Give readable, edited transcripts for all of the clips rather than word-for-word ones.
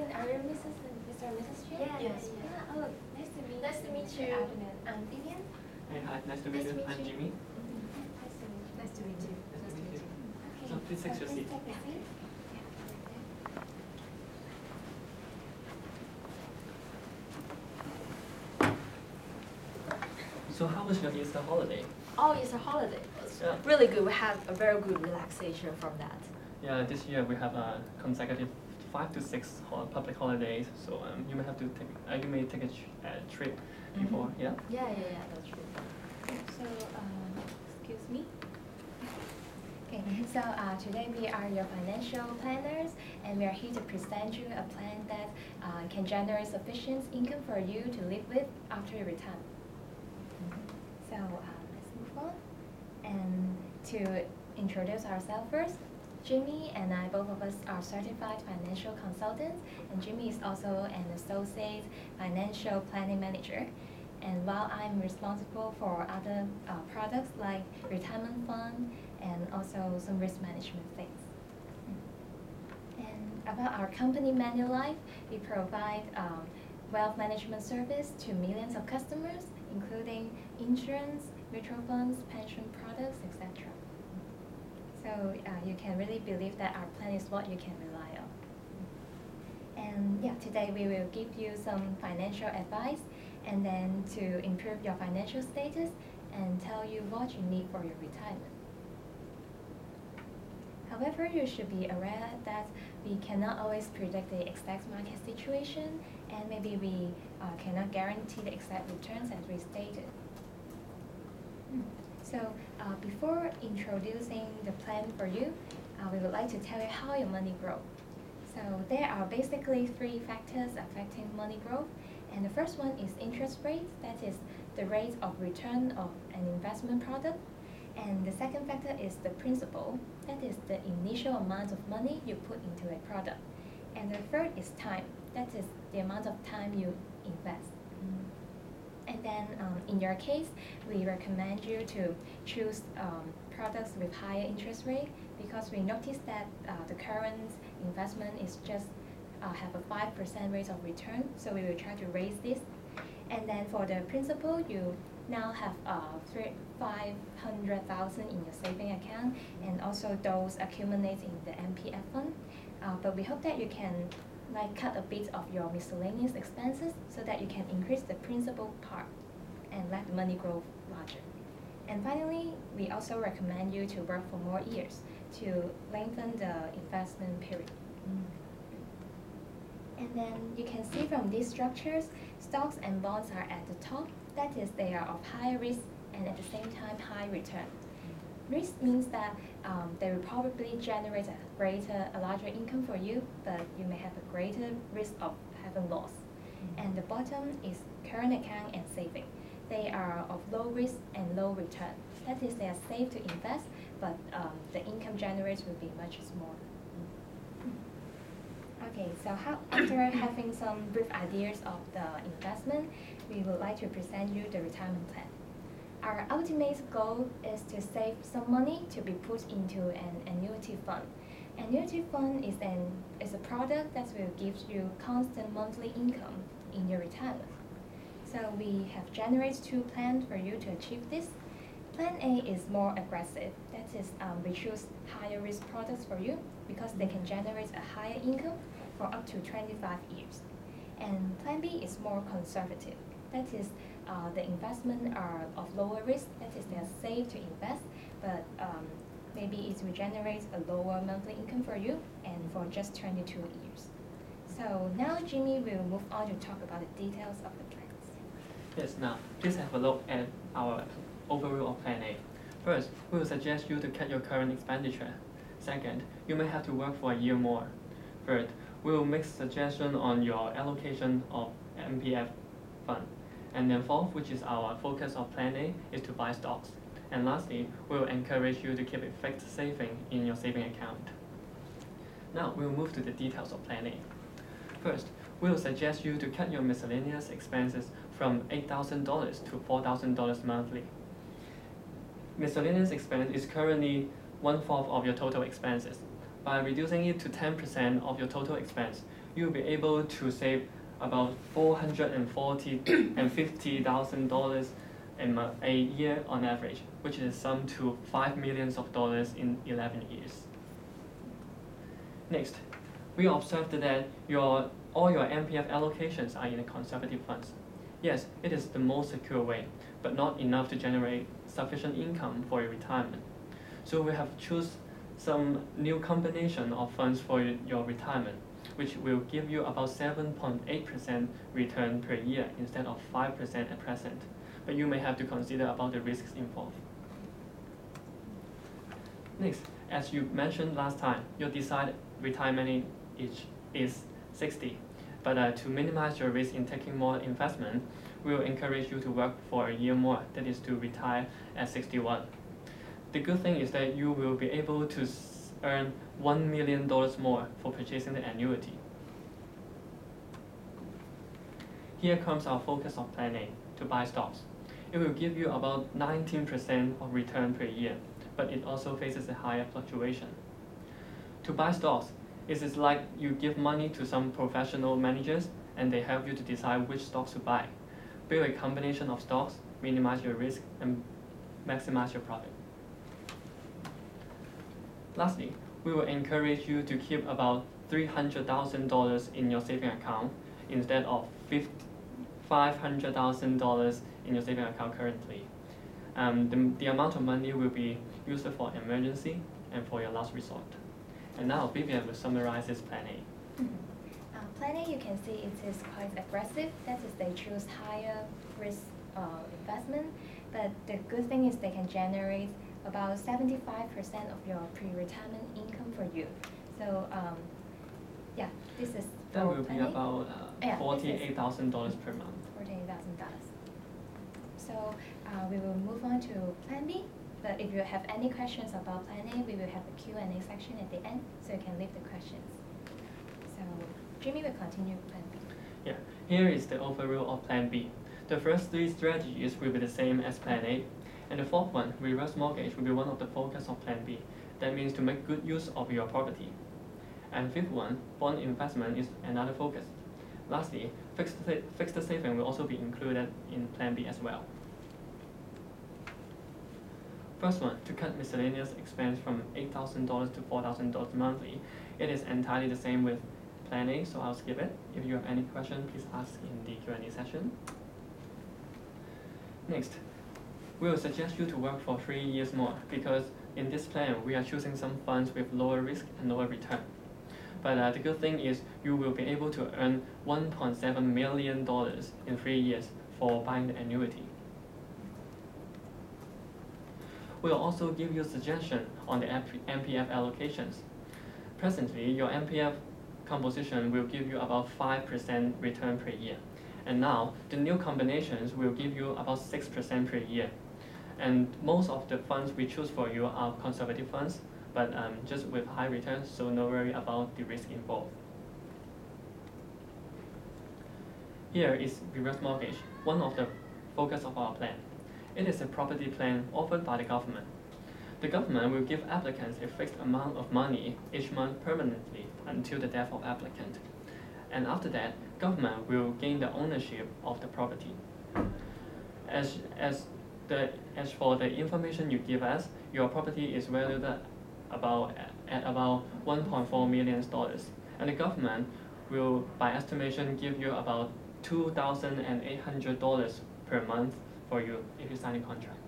afternoon. Are you Mr. and Mrs. Chen? Yes. Yeah. Oh, nice to meet you. Nice to meet Good you. afternoon. I'm Vivian. Hey, hi, nice to meet you. I'm Jimmy. Nice to meet you. Nice to meet you. Nice to meet you. Okay. So please take your seat. Take a seat. So how was your Easter holiday? Oh, it's a holiday. It's Yeah. really good. We had a very good relaxation from that. Yeah, this year we have a consecutive 5 to 6 public holidays. So you may have to take you may take a trip before. Yeah. Yeah, that's true. So, excuse me. Okay, so today we are your financial planners, and we are here to present you a plan that can generate sufficient income for you to live with after your retirement. So let's move on. And to introduce ourselves first, Jimmy and I, both of us are certified financial consultants, and Jimmy is also an associate financial planning manager. And while I'm responsible for other products like retirement fund and also some risk management things. And about our company Manulife, we provide wealth management service to millions of customers, including insurance, mutual funds, pension products, etc. So you can really believe that our plan is what you can rely on. And yeah, today we will give you some financial advice and then to improve your financial status and tell you what you need for your retirement. However, you should be aware that we cannot always predict the exact market situation, and maybe we cannot guarantee the exact returns as we stated. So before introducing the plan for you, we would like to tell you how your money grows. So there are basically 3 factors affecting money growth. And the first one is interest rate, that is the rate of return of an investment product. And the second factor is the principal, that is the initial amount of money you put into a product. And the third is time, that is the amount of time you invest. And then in your case, we recommend you to choose products with higher interest rate because we noticed that the current investment is just have a 5% rate of return, so we will try to raise this. And then for the principal, you now have 500,000 in your saving account, and also those accumulate in the MPF fund. But we hope that you can cut a bit of your miscellaneous expenses so that you can increase the principal part and let the money grow larger. And finally, we also recommend you to work for more years to lengthen the investment period. And then you can see from these structures, stocks and bonds are at the top. That is, they are of high risk and at the same time high return. Risk means that they will probably generate a larger income for you, but you may have a greater risk of having loss. And the bottom is current account and saving. They are of low risk and low return. That is, they are safe to invest, but the income generated will be much smaller. Okay, so after having some brief ideas of the investment, we would like to present you the retirement plan. Our ultimate goal is to save some money to be put into an annuity fund. Annuity fund is a product that will give you constant monthly income in your retirement. So we have generated 2 plans for you to achieve this. Plan A is more aggressive. That is, we choose higher risk products for you because they can generate a higher income for up to 25 years. And Plan B is more conservative. That is, the investment are of lower risk. That is, they are safe to invest, but maybe it will generate a lower monthly income for you and for just 22 years. So now Jimmy will move on to talk about the details of the plans. Yes, now please have a look at our overview of Plan A. First, we will suggest you to cut your current expenditure. Second, you may have to work for a year more. Third, we will make suggestions on your allocation of MPF fund. And then fourth, which is our focus of Plan A, is to buy stocks. And lastly, we will encourage you to keep a fixed saving in your saving account. Now, we will move to the details of Plan A. First, we will suggest you to cut your miscellaneous expenses from $8,000 to $4,000 monthly. Miscellaneous expense is currently 1/4 of your total expenses. By reducing it to 10% of your total expense, you'll be able to save about $450,000 a year on average, which is sum to $5 million in 11 years. Next, we observed that all your MPF allocations are in conservative funds. Yes, it is the most secure way, but not enough to generate sufficient income for your retirement. So we have choose some new combination of funds for your retirement, which will give you about 7.8% return per year instead of 5% at present. But you may have to consider about the risks involved. Next, as you mentioned last time, your desired retirement age is 60. But to minimize your risk in taking more investment, we will encourage you to work for a year more, that is to retire at 61. The good thing is that you will be able to earn $1 million more for purchasing the annuity. Here comes our focus of Plan A, to buy stocks. It will give you about 19% of return per year, but it also faces a higher fluctuation. To buy stocks, it is like you give money to some professional managers and they help you to decide which stocks to buy. Build a combination of stocks, minimize your risk, and maximize your profit. Lastly, we will encourage you to keep about $300,000 in your saving account instead of $500,000 in your saving account currently. The amount of money will be used for emergency and for your last resort. And now Vivian will summarize this Plan A. Plan A, you can see it is quite aggressive. That is, they choose higher risk investment. But the good thing is they can generate about 75% of your pre-retirement income for you. So yeah, this is That will be Plan A. about $48,000 per month. $48,000. So we will move on to Plan B. But if you have any questions about Plan A, we will have a Q&A section at the end, so you can leave the questions. So Jimmy will continue Plan B. Yeah, here is the overview of Plan B. The first three strategies will be the same as Plan A, and the fourth one, reverse mortgage, will be one of the focus of Plan B. That means to make good use of your property. And fifth one, bond investment is another focus. Lastly, fixed saving will also be included in Plan B as well. First one, to cut miscellaneous expense from $8,000 to $4,000 monthly. It is entirely the same with Plan A, so I'll skip it. If you have any question, please ask in the Q&A session. Next, we will suggest you to work for 3 years more because in this plan, we are choosing some funds with lower risk and lower return. But the good thing is you will be able to earn $1.7 million in 3 years for buying the annuity. We'll also give you a suggestion on the MPF allocations. Presently, your MPF composition will give you about 5% return per year. And now, the new combinations will give you about 6% per year. And most of the funds we choose for you are conservative funds, but just with high returns, so no worry about the risk involved. Here is reverse mortgage, one of the focus of our plan. It is a property plan offered by the government. The government will give applicants a fixed amount of money each month permanently until the death of applicant. And after that, government will gain the ownership of the property. As for the information you give us, your property is valued at about $1.4 million. And the government will, by estimation, give you about $2,800 per month for you if you sign a contract.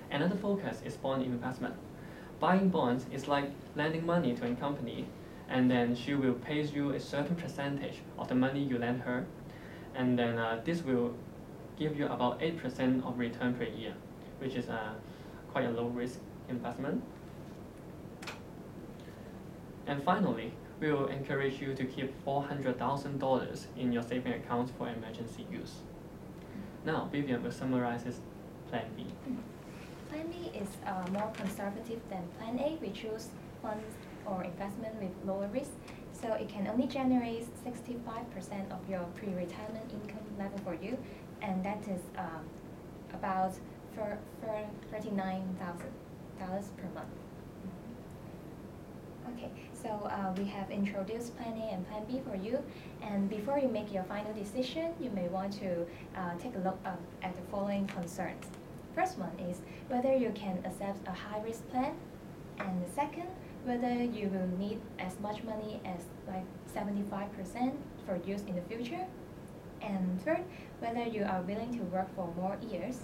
Another focus is bond investment. Buying bonds is like lending money to a company, and then she will pay you a certain percentage of the money you lend her, and then this will give you about 8% of return per year, which is quite a low risk investment. And finally, we will encourage you to keep $400,000 in your saving accounts for emergency use. Now, Vivian will summarize this Plan B. Plan B is more conservative than Plan A. We choose funds or investment with lower risk, so it can only generate 65% of your pre-retirement income level for you, and that is about $39,000 per month. Okay, so we have introduced Plan A and Plan B for you. And before you make your final decision, you may want to take a look at the following concerns. First one is whether you can accept a high-risk plan. And the second, whether you will need as much money as like 75% for use in the future. And third, whether you are willing to work for more years.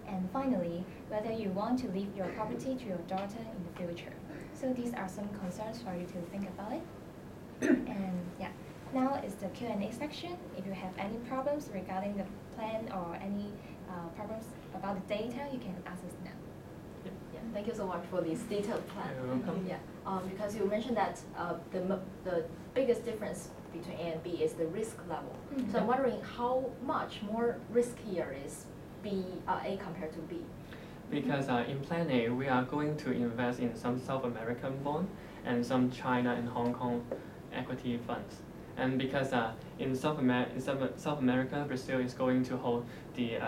And finally, whether you want to leave your property to your daughter in the future. So these are some concerns for you to think about it. And yeah, now is the Q&A section. If you have any problems regarding the plan or any problems about the data, you can ask us now. Yeah, thank you so much for this detailed plan. You're welcome. Yeah, because you mentioned that the biggest difference between A and B is the risk level. Mm-hmm. So I'm wondering how much more riskier is A compared to B? Because in Plan A, we are going to invest in some South American bond and some China and Hong Kong equity funds. And because in South America, Brazil is going to hold the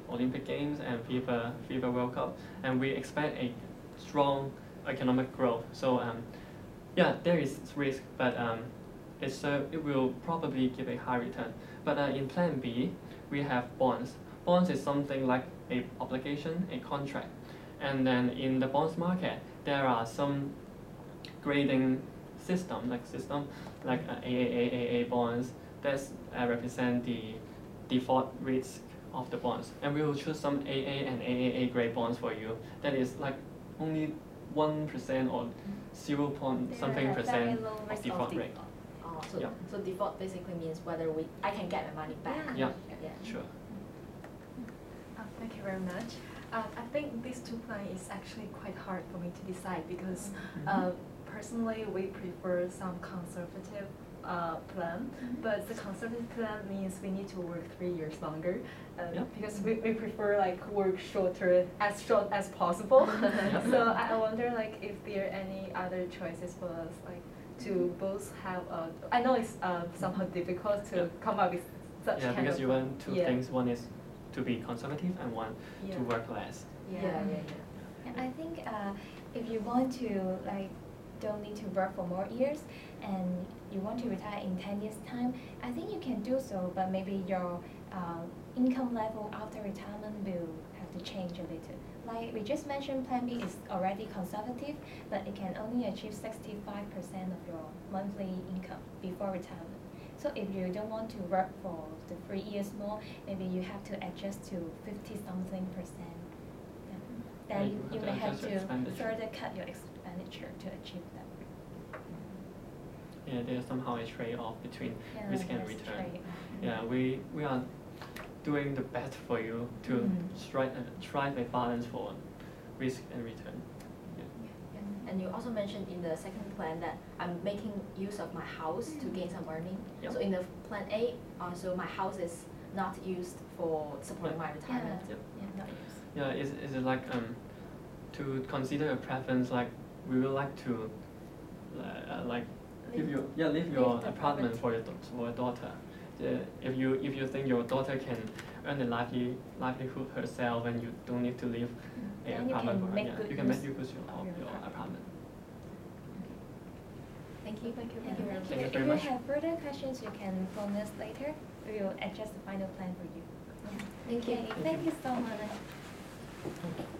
Olympic Games and FIFA World Cup, and we expect a strong economic growth. So yeah, there is risk, but it will probably give a high return. But in Plan B, we have bonds. Bonds is something like a obligation, a contract. And then in the bonds market, there are some grading system like AAA bonds that represent the default risk of the bonds. And we will choose some AA and AAA grade bonds for you. That is like only 1% or 0 point something percent of default rate. So, yeah. So default basically means whether I can get my money back. Yeah, Yeah. sure. Thank you very much. I think these two plans is actually quite hard for me to decide because personally we prefer some conservative plan, but the conservative plan means we need to work 3 years longer because we prefer like work short as possible. So I wonder like if there are any other choices for us like to both have I know it's somehow difficult to come up with such kind because of you want two yeah. things. One is to be conservative and one to work less. Yeah. And I think if you want to like don't need to work for more years and you want to retire in 10 years time, I think you can do so, but maybe your income level after retirement will have to change a little. Like we just mentioned, Plan B is already conservative, but it can only achieve 65% of your monthly income before retirement. So if you don't want to work for the 3 years more, maybe you have to adjust to 50-something percent. Then you may have to further cut your expenditure to achieve that. Yeah, there's somehow a trade-off between risk and return. Yeah, we are doing the best for you to strike a balance for risk and return. And you also mentioned in the second plan that I'm making use of my house to gain some earning. Yep. So in the Plan A, so my house is not used for supporting my retirement. Not used. Yeah, is it like to consider a preference, like we would like to like leave your apartment for your daughter. If you think your daughter can earn a livelihood herself and you don't need to leave an apartment for her, you can make good use of your apartment. Thank you. Thank you. Thank you very much. Thank you If very you much. have further questions, you can phone us later. We will adjust the final plan for you. Thank you. Okay, thank you so much.